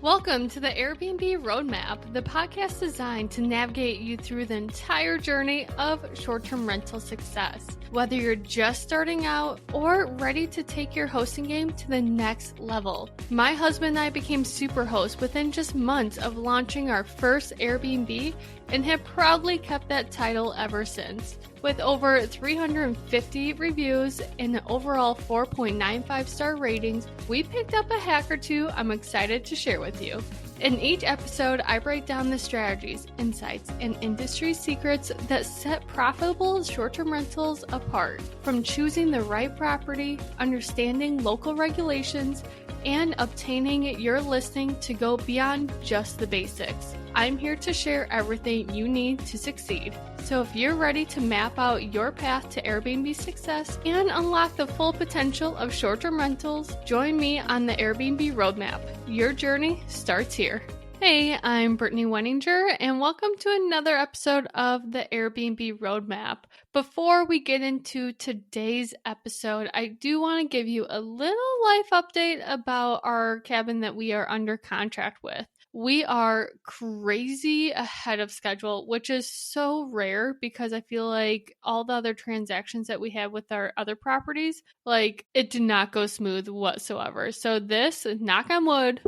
Welcome to the Airbnb Roadmap, the podcast designed to navigate you through the entire journey of short-term rental success. Whether you're just starting out or ready to take your hosting game to the next level. My husband and I became super hosts within just months of launching our first Airbnb and have proudly kept that title ever since. With over 350 reviews and overall 4.95 star ratings, we picked up a hack or two I'm excited to share with you. In each episode, I break down the strategies, insights, and industry secrets that set profitable short-term rentals apart. From choosing the right property, understanding local regulations, and obtaining your listing to go beyond just the basics. I'm here to share everything you need to succeed. So if you're ready to map out your path to Airbnb success and unlock the full potential of short-term rentals, join me on the Airbnb Roadmap. Your journey starts here. Hey, I'm Brittany Wenninger, and welcome to another episode of the Airbnb Roadmap. Before we get into today's episode, I do want to give you a little life update about our cabin that we are under contract with. We are crazy ahead of schedule, which is so rare because I feel like all the other transactions that we had with our other properties, it did not go smooth whatsoever. So this, knock on wood,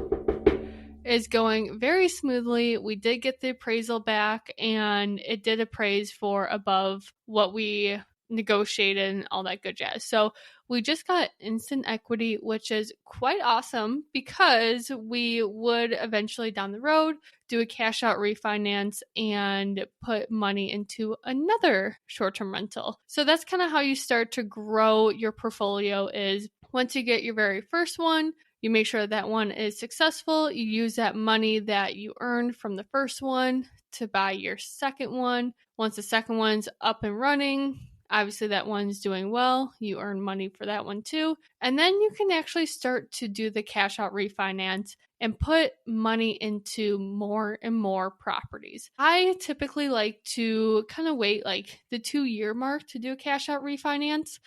is going very smoothly. We did get the appraisal back and it did appraise for above what we negotiated and all that good jazz. So we just got instant equity, which is quite awesome because we would eventually down the road do a cash out refinance and put money into another short-term rental. So that's kind of how you start to grow your portfolio. Is once you get your very first one, you make sure that one is successful. You use that money that you earned from the first one to buy your second one. Once the second one's up and running, obviously that one's doing well. You earn money for that one too. And then you can actually start to do the cash out refinance and put money into more and more properties. I typically like to kind of wait the 2-year mark to do a cash out refinance.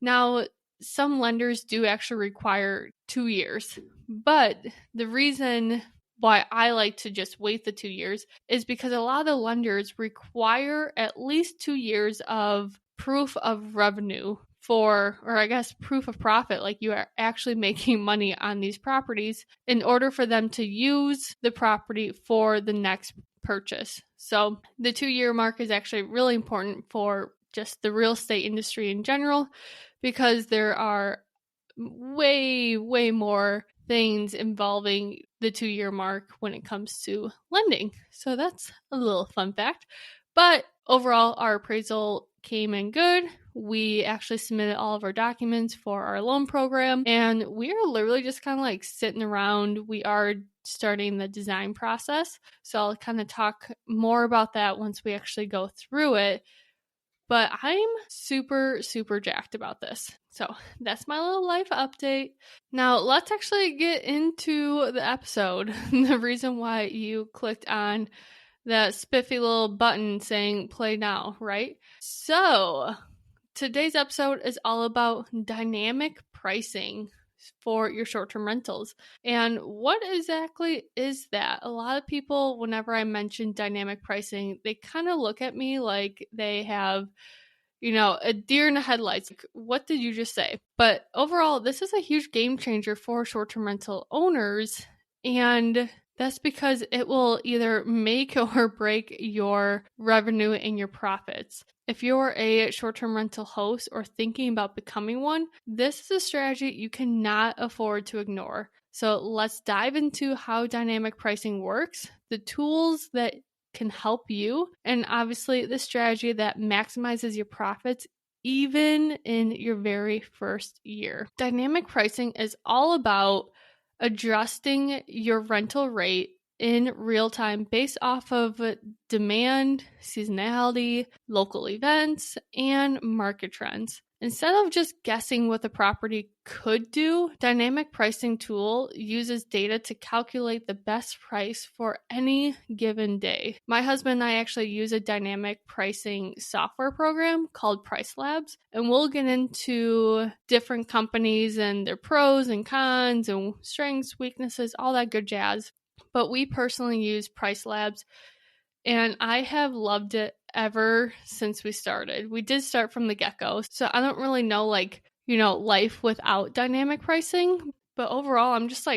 Now, some lenders do actually require 2 years, but the reason why I like to just wait the 2 years is because a lot of the lenders require at least 2 years of proof of revenue or I guess proof of profit, like you are actually making money on these properties in order for them to use the property for the next purchase. So the 2-year mark is actually really important for just the real estate industry in general, because there are way more things involving the 2-year mark when it comes to lending. So that's a little fun fact. But overall, our appraisal came in good. We actually submitted all of our documents for our loan program, and we are literally just kind of sitting around. We are starting the design process. So I'll kind of talk more about that once we actually go through it. But I'm super jacked about this. So that's my little life update. Now let's actually get into the episode. The reason why you clicked on that spiffy little button saying play now, right? So today's episode is all about dynamic pricing for your short-term rentals. And what exactly is that? A lot of people, whenever I mention dynamic pricing, they kind of look at me like they have, a deer in the headlights. What did you just say? But overall, this is a huge game changer for short-term rental owners. And that's because it will either make or break your revenue and your profits. If you're a short-term rental host or thinking about becoming one, this is a strategy you cannot afford to ignore. So let's dive into how dynamic pricing works, the tools that can help you, and obviously the strategy that maximizes your profits even in your very first year. Dynamic pricing is all about adjusting your rental rate in real time based off of demand, seasonality, local events, and market trends. Instead of just guessing what the property could do, dynamic pricing tool uses data to calculate the best price for any given day. My husband and I actually use a dynamic pricing software program called Price Labs, and we'll get into different companies and their pros and cons and strengths, weaknesses, all that good jazz. but we personally use Price Labs, and I have loved it ever since we started. We did start from the get-go, so I don't really know, life without dynamic pricing, but overall, I'm just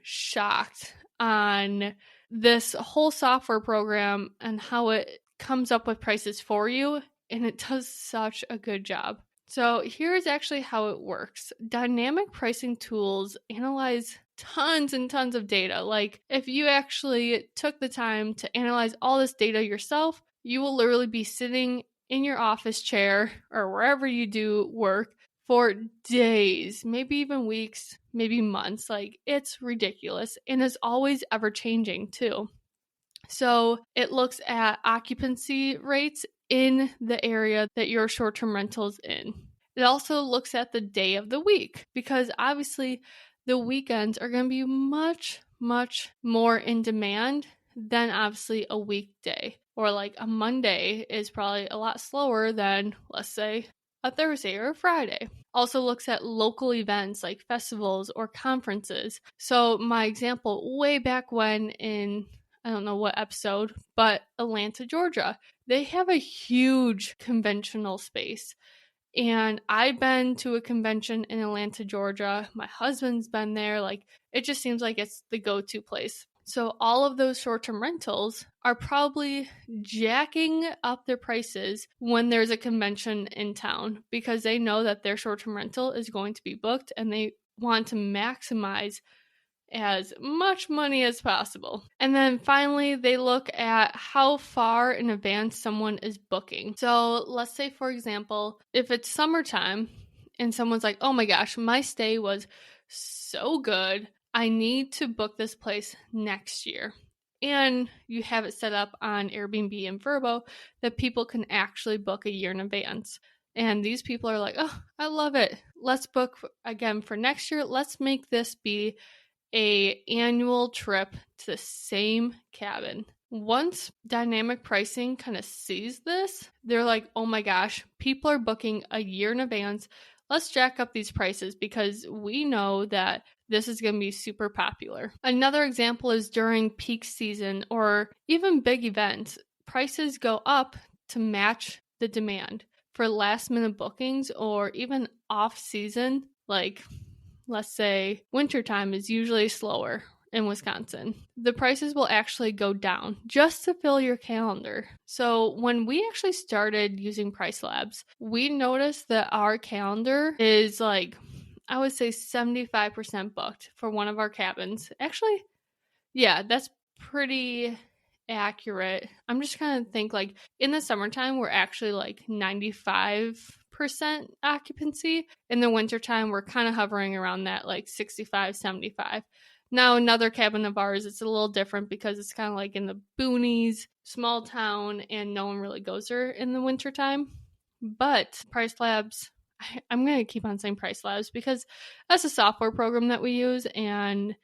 shocked on this whole software program and how it comes up with prices for you, and it does such a good job. So here's actually how it works. Dynamic pricing tools analyze tons and tons of data. Like if you actually took the time to analyze all this data yourself, you will literally be sitting in your office chair or wherever you do work for days, maybe even weeks, maybe months. Like it's ridiculous and is always ever changing too. So it looks at occupancy rates in the area that your short-term rental's in. It also looks at the day of the week because obviously the weekends are going to be much, much more in demand than obviously a weekday. Or like a Monday is probably a lot slower than, let's say, a Thursday or a Friday. Also looks at local events like festivals or conferences. So my example way back when in, I don't know what episode, but Atlanta, Georgia, they have a huge conventional space. And I've been to a convention in Atlanta, Georgia. My husband's been there. Like, it just seems like it's the go-to place. So all of those short-term rentals are probably jacking up their prices when there's a convention in town because they know that their short-term rental is going to be booked and they want to maximize as much money as possible. And then finally, they look at how far in advance someone is booking. So let's say, for example, if it's summertime and someone's like, oh my gosh, my stay was so good, I need to book this place next year. And you have it set up on Airbnb and Vrbo that people can actually book a year in advance. And these people are like, oh, I love it. Let's book again for next year. Let's make this be a annual trip to the same cabin. Once dynamic pricing kind of sees this, they're like, oh my gosh, people are booking a year in advance. Let's jack up these prices because we know that this is going to be super popular. Another example is during peak season or even big events, prices go up to match the demand. For last minute bookings or even off season, like let's say wintertime is usually slower in Wisconsin, the prices will actually go down just to fill your calendar. So when we actually started using Price Labs, we noticed that our calendar is like, I would say 75% booked for one of our cabins. Actually, yeah, that's pretty accurate. I'm just kind of think like in the summertime, we're actually like 95% occupancy. In the wintertime, we're kind of hovering around that like 65, 75. Now, another cabin of ours, it's a little different because it's kind of like in the boonies, small town, and no one really goes there in the wintertime. But Price Labs, I'm going to keep on saying Price Labs because that's a software program that we use, and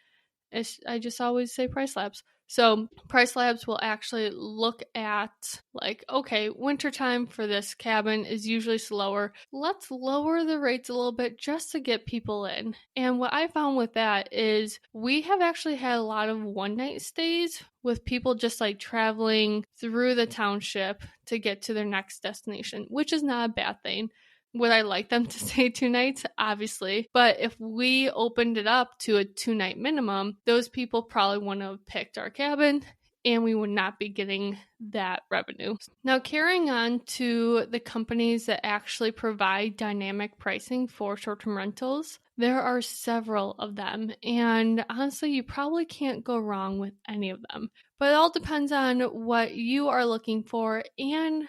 I just always say Price Labs. So Price Labs will actually look at like, okay, wintertime for this cabin is usually slower. Let's lower the rates a little bit just to get people in. And what I found with that is we have actually had a lot of one night stays with people just like traveling through the township to get to their next destination, which is not a bad thing. Would I like them to stay 2 nights? Obviously. But if we opened it up to a 2-night minimum, those people probably wouldn't have picked our cabin and we would not be getting that revenue. Now, carrying on to the companies that actually provide dynamic pricing for short-term rentals, there are several of them. And honestly, you probably can't go wrong with any of them. But it all depends on what you are looking for, and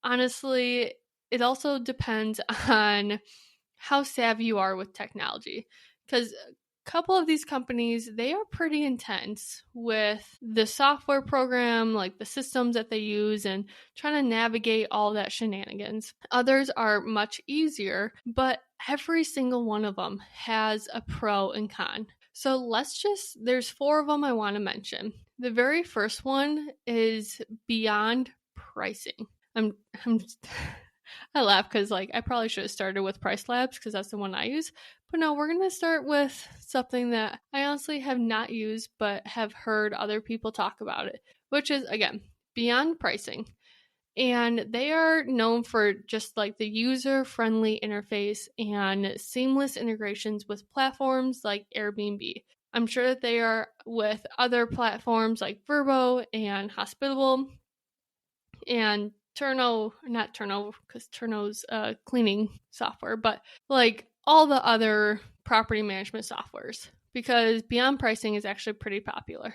honestly, it also depends on how savvy you are with technology, because a couple of these companies, they are pretty intense with the software program, like the systems that they use and trying to navigate all that shenanigans. Others are much easier, but every single one of them has a pro and con. So there's 4 of them I want to mention. The very first one is beyond pricing. I laugh because I probably should have started with Price Labs because that's the one I use, But no, we're going to start with something that I honestly have not used, but have heard other people talk about it, which is, again, Beyond Pricing. And they are known for just like the user-friendly interface and seamless integrations with platforms like Airbnb. I'm sure that they are with other platforms like Vrbo and Hospitable and not Turno, because Turno's cleaning software, but like all the other property management softwares, because Beyond Pricing is actually pretty popular.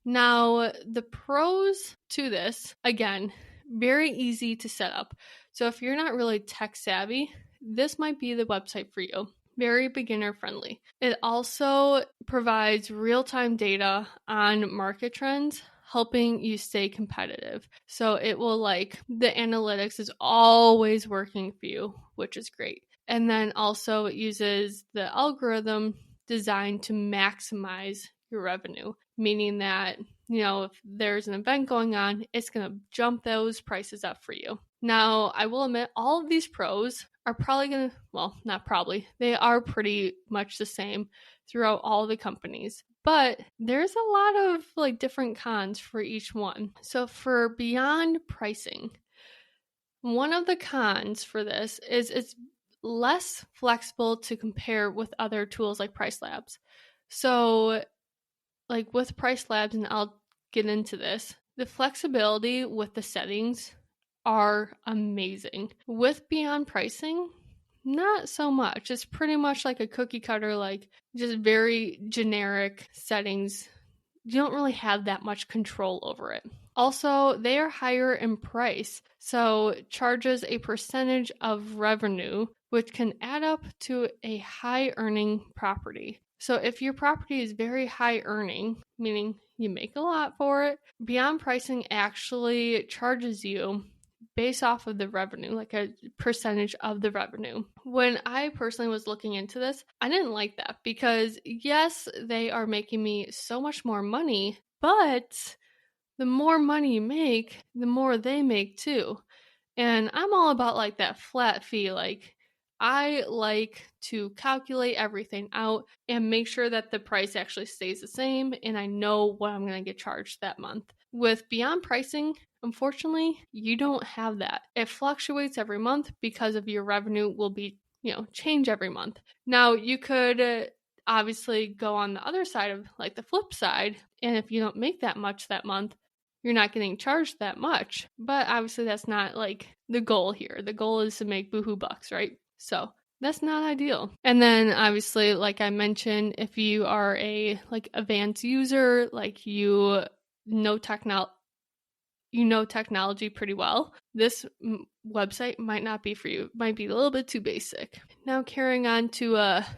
Now, the pros to this, again, very easy to set up. So if you're not really tech savvy, this might be the website for you. Very beginner friendly. It also provides real-time data on market trends, helping you stay competitive. So it will the analytics is always working for you, which is great. And then also it uses the algorithm designed to maximize your revenue, meaning that, if there's an event going on, it's going to jump those prices up for you. Now, I will admit all of these pros are probably going to, well, not probably, they are pretty much the same throughout all the companies. But there's a lot of different cons for each one. So for Beyond Pricing, one of the cons for this is it's less flexible to compare with other tools like Price Labs. So with Price Labs, and I'll get into this, the flexibility with the settings are amazing. With Beyond Pricing, not so much. It's pretty much like a cookie cutter, just very generic settings. You don't really have that much control over it. Also, they are higher in price, so charges a percentage of revenue, which can add up to a high earning property. So if your property is very high earning, meaning you make a lot for it, Beyond Pricing actually charges you based off of the revenue, like a percentage of the revenue. When I personally was looking into this, I didn't like that because yes, they are making me so much more money, but the more money you make, the more they make too. And I'm all about that flat fee. I like to calculate everything out and make sure that the price actually stays the same and I know what I'm going to get charged that month. With Beyond Pricing, unfortunately, you don't have that. It fluctuates every month because of your revenue will be, change every month. Now, you could obviously go on the other side of the flip side, and if you don't make that much that month, you're not getting charged that much. But obviously that's not the goal here. The goal is to make boohoo bucks, right? So that's not ideal. And then obviously, like I mentioned, if you are a advanced user, you know technology pretty well, this website might not be for you. It might be a little bit too basic. Now carrying on to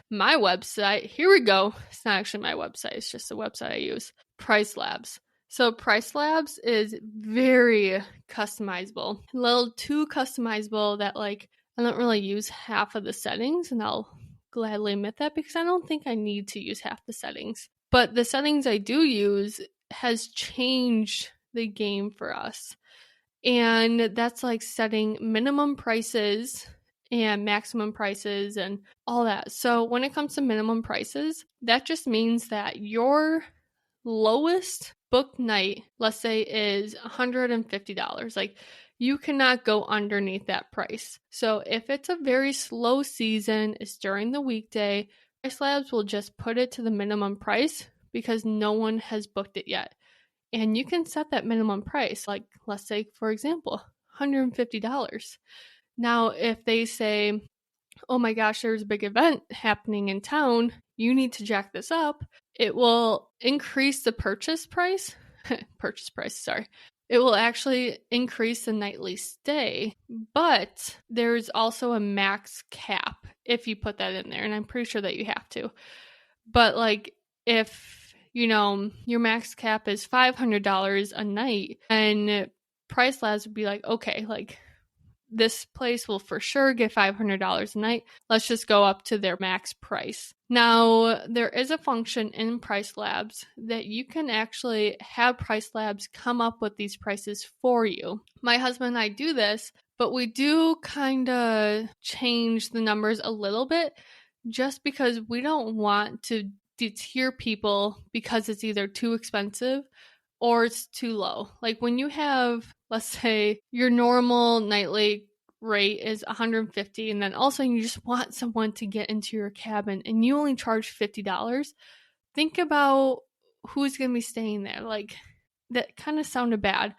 my website. Here we go. It's not actually my website. It's just the website I use. Price Labs. So Price Labs is very customizable. A little too customizable that I don't really use half of the settings, and I'll gladly admit that because I don't think I need to use half the settings. But the settings I do use has changed the game for us. And that's setting minimum prices and maximum prices and all that. So when it comes to minimum prices, that just means that your lowest booked night, let's say, is $150. You cannot go underneath that price. So if it's a very slow season, it's during the weekday, Price Labs will just put it to the minimum price because no one has booked it yet. And you can set that minimum price, let's say, for example, $150. Now, if they say, oh my gosh, there's a big event happening in town, you need to jack this up, it will increase the purchase price. It will actually increase the nightly stay, but there's also a max cap if you put that in there, and I'm pretty sure that you have to. But if your max cap is $500 a night, and Price Labs would be okay, this place will for sure get $500 a night. Let's just go up to their max price. Now, there is a function in Price Labs that you can actually have Price Labs come up with these prices for you. My husband and I do this, but we do kind of change the numbers a little bit just because we don't want to deter people because it's either too expensive or it's too low. Like when you have, let's say, your normal nightly rate is $150, and then also you just want someone to get into your cabin and you only charge $50, think about who's going to be staying there. Like, that kind of sounded bad,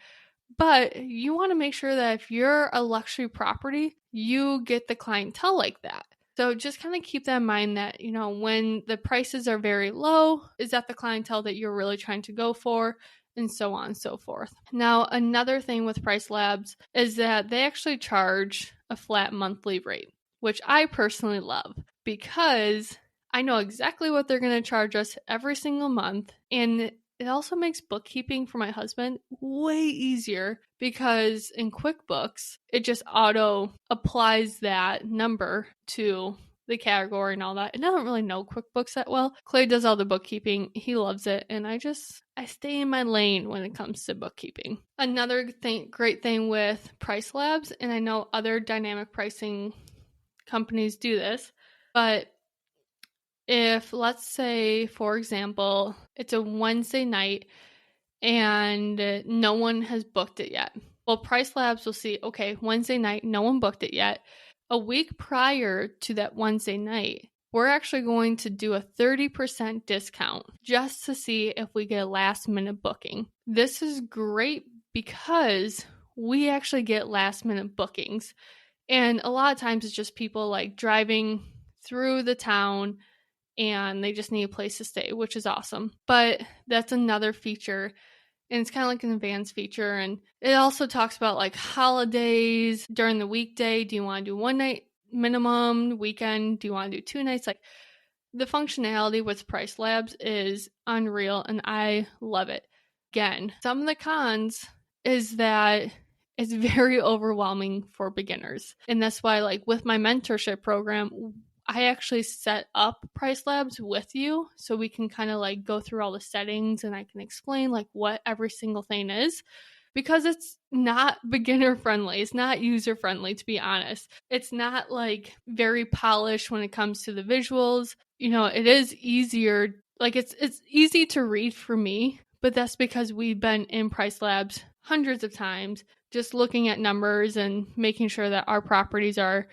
but you want to make sure that if you're a luxury property, you get the clientele like that. So just kind of keep that in mind that, when the prices are very low, is that the clientele that you're really trying to go for? And so on and so forth. Now, another thing with Price Labs is that they actually charge a flat monthly rate, which I personally love because I know exactly what they're going to charge us every single month. And it also makes bookkeeping for my husband way easier because in QuickBooks, it just auto applies that number to the category and all that. And I don't really know QuickBooks that well. Clay does all the bookkeeping. He loves it. And I stay in my lane when it comes to bookkeeping. Another great thing with Price Labs, and I know other dynamic pricing companies do this, but if, let's say, for example, it's a Wednesday night and no one has booked it yet. Well, Price Labs will see, okay, Wednesday night, no one booked it yet. A week prior to that Wednesday night, we're actually going to do a 30% discount just to see if we get a last minute booking. This is great because we actually get last minute bookings. And a lot of times it's just people like driving through the town and they just need a place to stay, which is awesome. But that's another feature, and it's kind of like an advanced feature. And it also talks about like holidays during the weekday. Do you want to do one night minimum? Weekend, do you want to do 2 nights? Like, the functionality with Price Labs is unreal, and I love it. Again, some of the cons is that it's very overwhelming for beginners. And that's why, like, with my mentorship program, I actually set up Price Labs with you so we can kind of like go through all the settings and I can explain like what every single thing is, because it's not beginner friendly. It's not user friendly, to be honest. It's not like very polished when it comes to the visuals. It is easier. Like it's easy to read for me, but that's because we've been in Price Labs hundreds of times, just looking at numbers and making sure that our properties are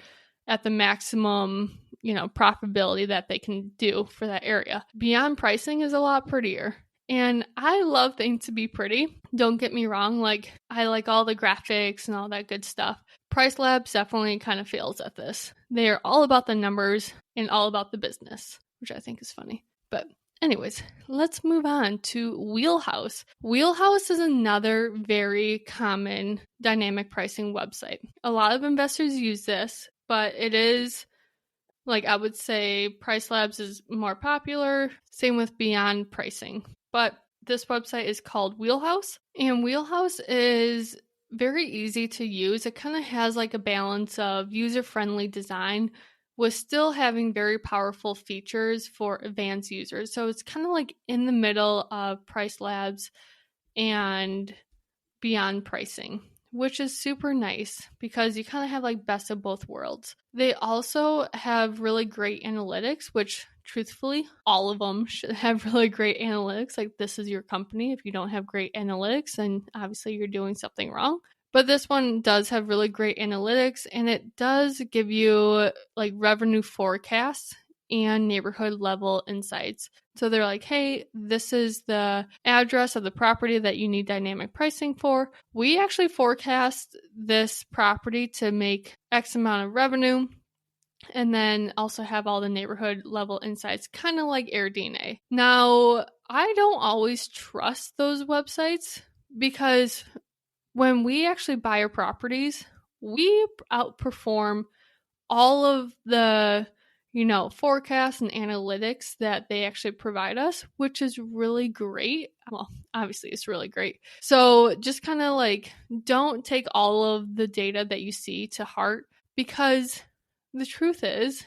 at the maximum profitability that they can do for that area. Beyond Pricing is a lot prettier. And I love things to be pretty. Don't get me wrong. Like, I like all the graphics and all that good stuff. Price Labs definitely kind of fails at this. They are all about the numbers and all about the business, which I think is funny. But anyways, let's move on to Wheelhouse. Wheelhouse is another very common dynamic pricing website. A lot of investors use this, but it is, like, I would say Price Labs is more popular. Same with Beyond Pricing. But this website is called Wheelhouse. And Wheelhouse is very easy to use. It kind of has like a balance of user-friendly design with still having very powerful features for advanced users. So it's kind of like in the middle of Price Labs and Beyond Pricing, which is super nice because you kind of have like best of both worlds. They also have really great analytics, which truthfully, all of them should have really great analytics. Like, this is your company. If you don't have great analytics, then obviously you're doing something wrong. But this one does have really great analytics, and it does give you like revenue forecasts and neighborhood level insights. So they're like, hey, this is the address of the property that you need dynamic pricing for. We actually forecast this property to make X amount of revenue, and then also have all the neighborhood level insights, kind of like AirDNA. Now, I don't always trust those websites because when we actually buy our properties, we outperform all of the forecasts and analytics that they actually provide us, which is really great. Well, obviously it's really great. So just kind of like, don't take all of the data that you see to heart, because the truth is,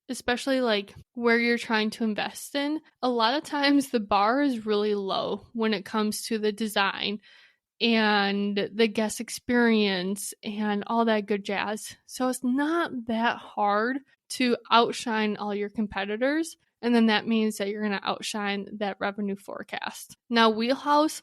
especially like where you're trying to invest in, a lot of times the bar is really low when it comes to the design and the guest experience and all that good jazz. So it's not that hard to outshine all your competitors. And then that means that you're going to outshine that revenue forecast. Now, Wheelhouse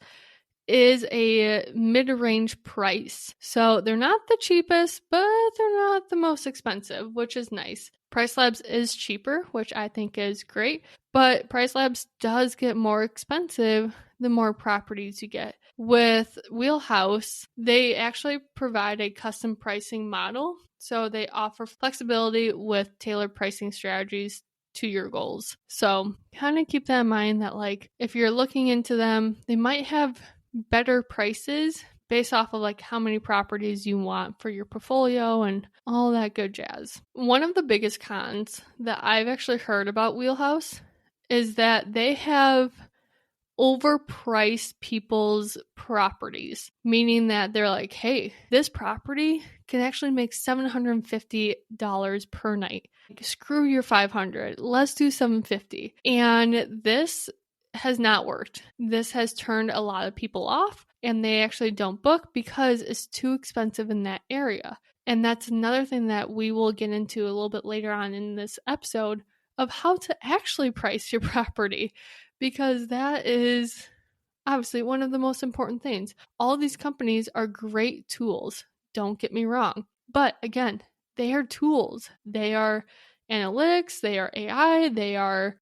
is a mid-range price. So they're not the cheapest, but they're not the most expensive, which is nice. Price Labs is cheaper, which I think is great, but Price Labs does get more expensive the more properties you get. With Wheelhouse, they actually provide a custom pricing model. So they offer flexibility with tailored pricing strategies to your goals. So kind of keep that in mind that like if you're looking into them, they might have better prices based off of like how many properties you want for your portfolio and all that good jazz. One of the biggest cons that I've actually heard about Wheelhouse is that they have overpriced people's properties, meaning that they're like, hey, this property can actually make $750 per night. Like, screw your $500. Let's do $750. And this has not worked. This has turned a lot of people off, and they actually don't book because it's too expensive in that area. And that's another thing that we will get into a little bit later on in this episode of how to actually price your property, because that is obviously one of the most important things. All these companies are great tools, don't get me wrong. But again, they are tools. They are analytics, they are AI, they are,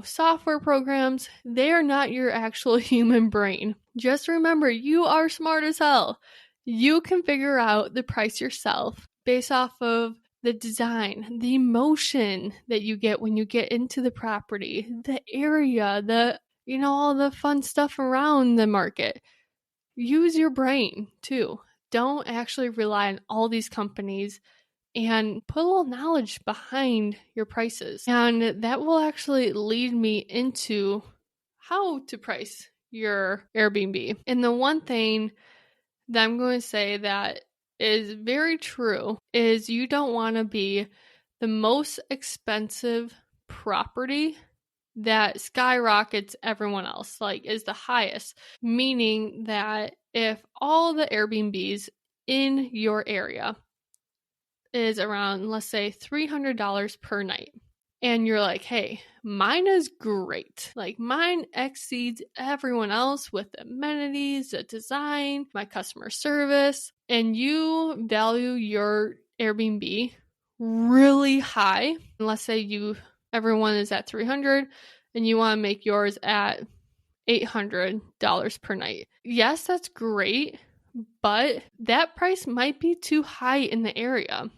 software programs. They are not your actual human brain. Just remember, you are smart as hell. You can figure out the price yourself based off of the design, the emotion that you get when you get into the property, the area, all the fun stuff around the market. Use your brain too. Don't actually rely on all these companies, and put a little knowledge behind your prices. And that will actually lead me into how to price your Airbnb. And the one thing that I'm going to say that is very true is you don't want to be the most expensive property that skyrockets everyone else, like is the highest, meaning that if all the Airbnbs in your area is around, let's say, $300 per night, and you're like, hey, mine is great. Like, mine exceeds everyone else with the amenities, the design, my customer service, and you value your Airbnb really high. And let's say everyone is at 300 and you want to make yours at $800 per night. Yes, that's great, but that price might be too high in the area.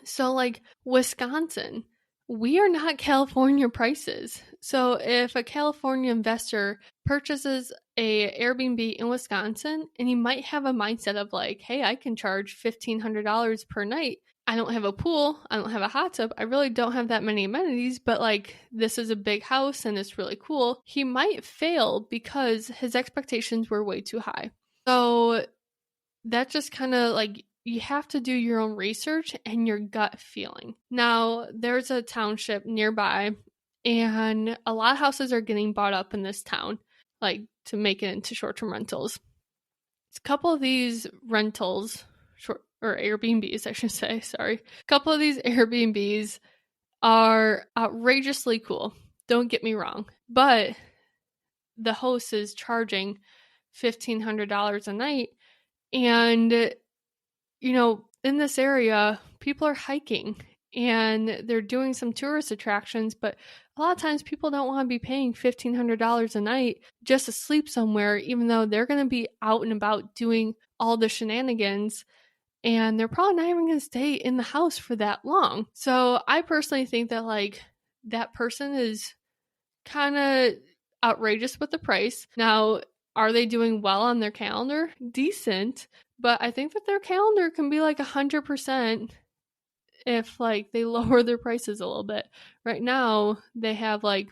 So like Wisconsin, we are not California prices. So if a California investor purchases a Airbnb in Wisconsin, and he might have a mindset of like, hey, I can charge $1,500 per night. I don't have a pool. I don't have a hot tub. I really don't have that many amenities, but like this is a big house and it's really cool. He might fail because his expectations were way too high. So that just kind of like, you have to do your own research and your gut feeling. Now, there's a township nearby, and a lot of houses are getting bought up in this town, like to make it into short-term rentals. A couple of these rentals, or Airbnbs, I should say, sorry. A couple of these Airbnbs are outrageously cool. Don't get me wrong. But the host is charging $1,500 a night, and in this area, people are hiking and they're doing some tourist attractions, but a lot of times people don't want to be paying $1,500 a night just to sleep somewhere, even though they're going to be out and about doing all the shenanigans, and they're probably not even going to stay in the house for that long. So I personally think that like that person is kind of outrageous with the price. Now, are they doing well on their calendar? Decent. But I think that their calendar can be like 100% if like they lower their prices a little bit. Right now, they have like,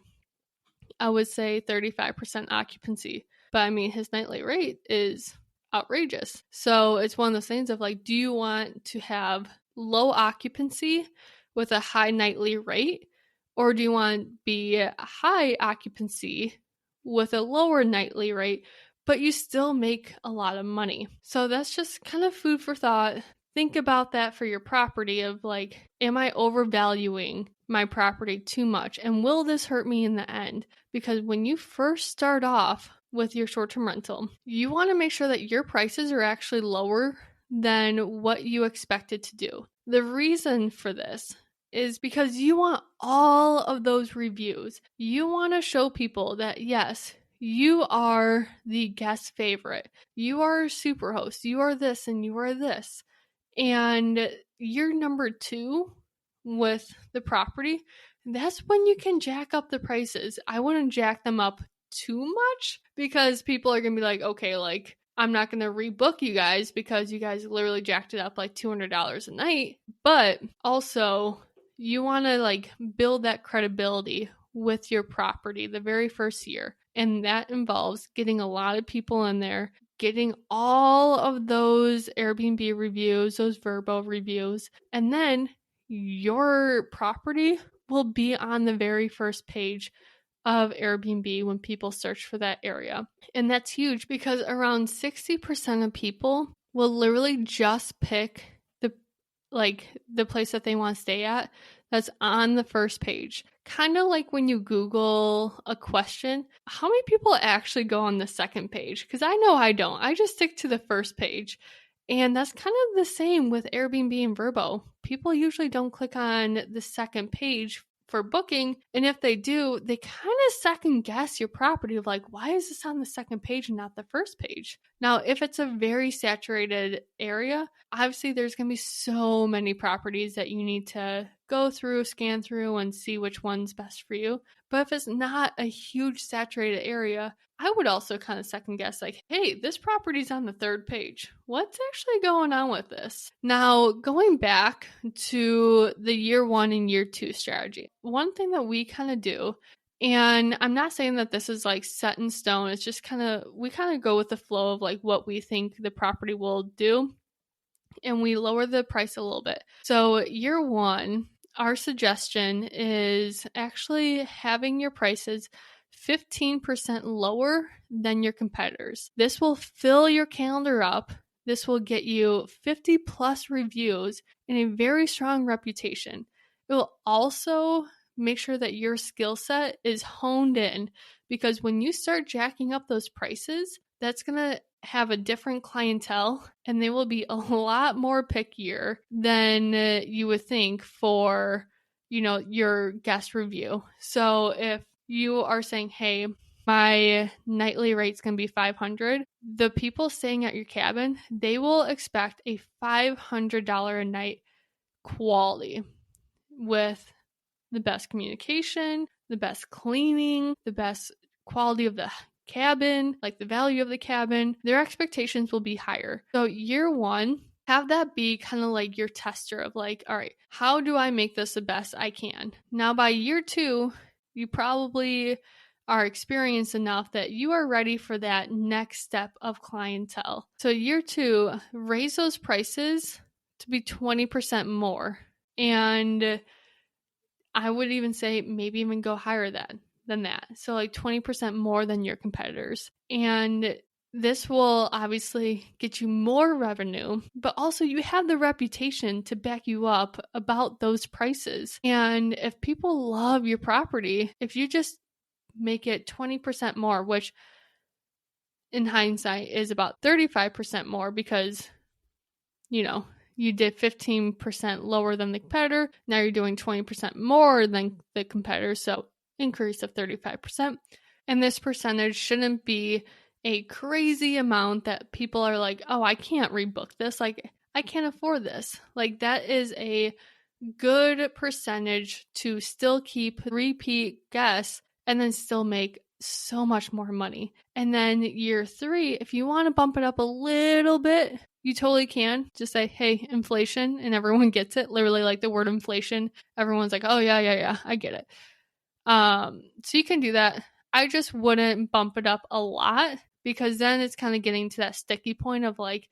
I would say 35% occupancy. But I mean, his nightly rate is outrageous. So it's one of those things of like, do you want to have low occupancy with a high nightly rate? Or do you want to be a high occupancy with a lower nightly rate, but you still make a lot of money? So that's just kind of food for thought. think about that for your property of like, am I overvaluing my property too much? And will this hurt me in the end? Because when you first start off with your short-term rental, you want to make sure that your prices are actually lower than what you expected to do. The reason for this is because you want all of those reviews. You want to show people that, yes, you are the guest favorite. You are a super host. You are this and you are this. And you're number 2 with the property. That's when you can jack up the prices. I wouldn't jack them up too much because people are going to be like, okay, like, I'm not going to rebook you guys because you guys literally jacked it up like $200 a night. But also, you want to like build that credibility with your property the very first year. And that involves getting a lot of people in there, getting all of those Airbnb reviews, those Verbo reviews, and then your property will be on the very first page of Airbnb when people search for that area. And that's huge because around 60% of people will literally just pick the place that they want to stay at that's on the first page. Kind of like when you Google a question, how many people actually go on the second page? Because I know I don't. I just stick to the first page. And that's kind of the same with Airbnb and Verbo. People usually don't click on the second page for booking. And if they do, they kind of second guess your property of like, why is this on the second page and not the first page? Now, if it's a very saturated area, obviously there's going to be so many properties that you need to go through, scan through, and see which one's best for you. But if it's not a huge saturated area, I would also kind of second guess like, hey, this property's on the third page. What's actually going on with this? Now, going back to the year 1 and year 2 strategy, one thing that we kind of do, and I'm not saying that this is like set in stone, it's just we kind of go with the flow of like what we think the property will do, and we lower the price a little bit. So year 1, our suggestion is actually having your prices 15% lower than your competitors. This will fill your calendar up. This will get you 50 plus reviews and a very strong reputation. It will also make sure that your skill set is honed in, because when you start jacking up those prices, that's going to have a different clientele and they will be a lot more pickier than you would think for, your guest review. So if you are saying, hey, my nightly rate's going to be $500, the people staying at your cabin, they will expect a $500 a night quality with the best communication, the best cleaning, the best quality of the cabin, like the value of the cabin. Their expectations will be higher. So year 1, have that be kind of like your tester of like, all right, how do I make this the best I can? Now by year 2, you probably are experienced enough that you are ready for that next step of clientele. So year 2, raise those prices to be 20% more. And I would even say maybe even go higher than that. So like 20% more than your competitors. And this will obviously get you more revenue, but also you have the reputation to back you up about those prices. And if people love your property, if you just make it 20% more, which in hindsight is about 35% more because, you did 15% lower than the competitor. Now you're doing 20% more than the competitor. So increase of 35%. And this percentage shouldn't be a crazy amount that people are like, oh, I can't rebook this. Like, I can't afford this. Like, that is a good percentage to still keep repeat guests and then still make so much more money. And then year 3, if you want to bump it up a little bit, you totally can. Just say, hey, inflation, and everyone gets it. Literally, like the word inflation, everyone's like, oh, yeah, I get it. So you can do that. I just wouldn't bump it up a lot because then it's kind of getting to that sticky point of like,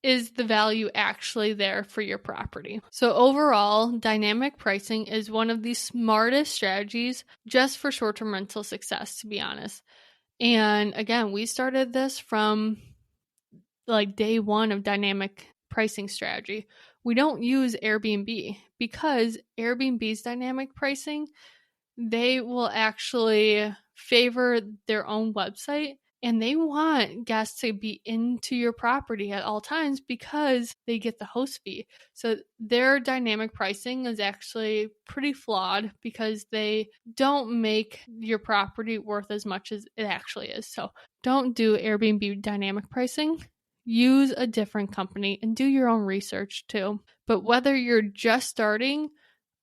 is the value actually there for your property? So overall, dynamic pricing is one of the smartest strategies just for short-term rental success, to be honest. And again, we started this from like day 1 of dynamic pricing strategy. We don't use Airbnb because Airbnb's dynamic pricing, they will actually favor their own website, and they want guests to be into your property at all times because they get the host fee. So their dynamic pricing is actually pretty flawed because they don't make your property worth as much as it actually is. So don't do Airbnb dynamic pricing. Use a different company and do your own research too. But whether you're just starting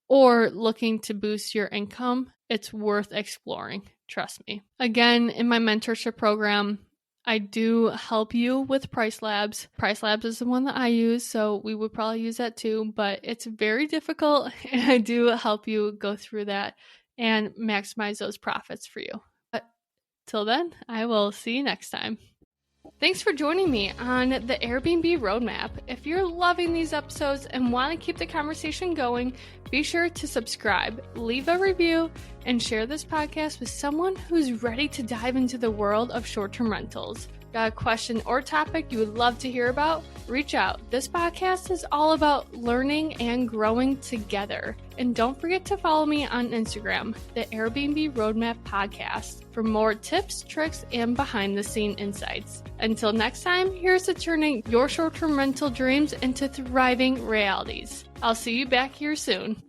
or looking to boost your income, it's worth exploring. Trust me. Again, in my mentorship program, I do help you with Price Labs. Price Labs is the one that I use, so we would probably use that too, but it's very difficult, and I do help you go through that and maximize those profits for you. But till then, I will see you next time. Thanks for joining me on the Airbnb Roadmap. If you're loving these episodes and want to keep the conversation going, be sure to subscribe, leave a review, and share this podcast with someone who's ready to dive into the world of short-term rentals. Got a question or topic you would love to hear about? Reach out. This podcast is all about learning and growing together. And don't forget to follow me on Instagram, the Airbnb Roadmap Podcast, for more tips, tricks, and behind-the-scene insights. Until next time, here's to turning your short-term rental dreams into thriving realities. I'll see you back here soon.